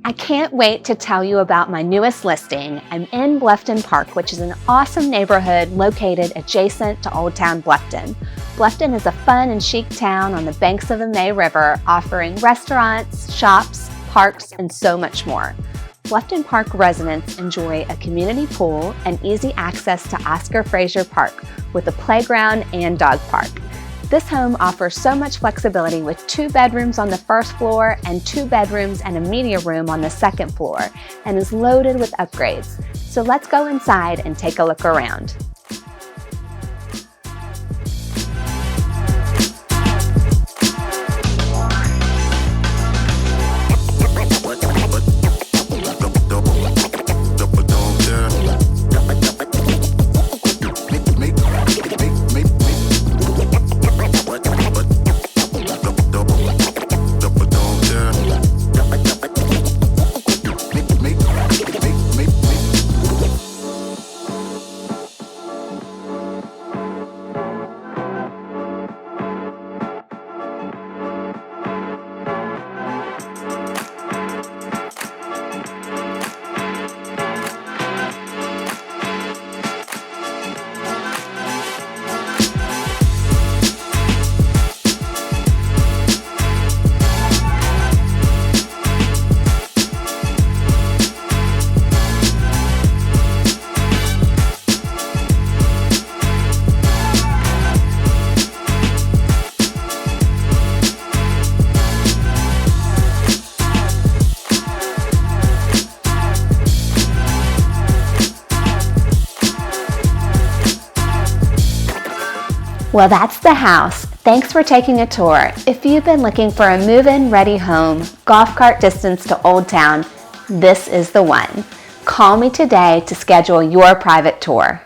I can't wait to tell you about my newest listing. I'm in Bluffton Park, which is an awesome neighborhood located adjacent to Old Town Bluffton. Bluffton is a fun and chic town on the banks of the May River, offering restaurants, shops, parks, and so much more. Bluffton Park residents enjoy a community pool and easy access to Oscar Fraser Park with a playground and dog park. This home offers so much flexibility with 2 bedrooms on the first floor and 2 bedrooms and a media room on the second floor, and is loaded with upgrades. So let's go inside and take a look around. Well, that's the house. Thanks for taking a tour. If you've been looking for a move-in ready home, golf cart distance to Old Town, this is the one. Call me today to schedule your private tour.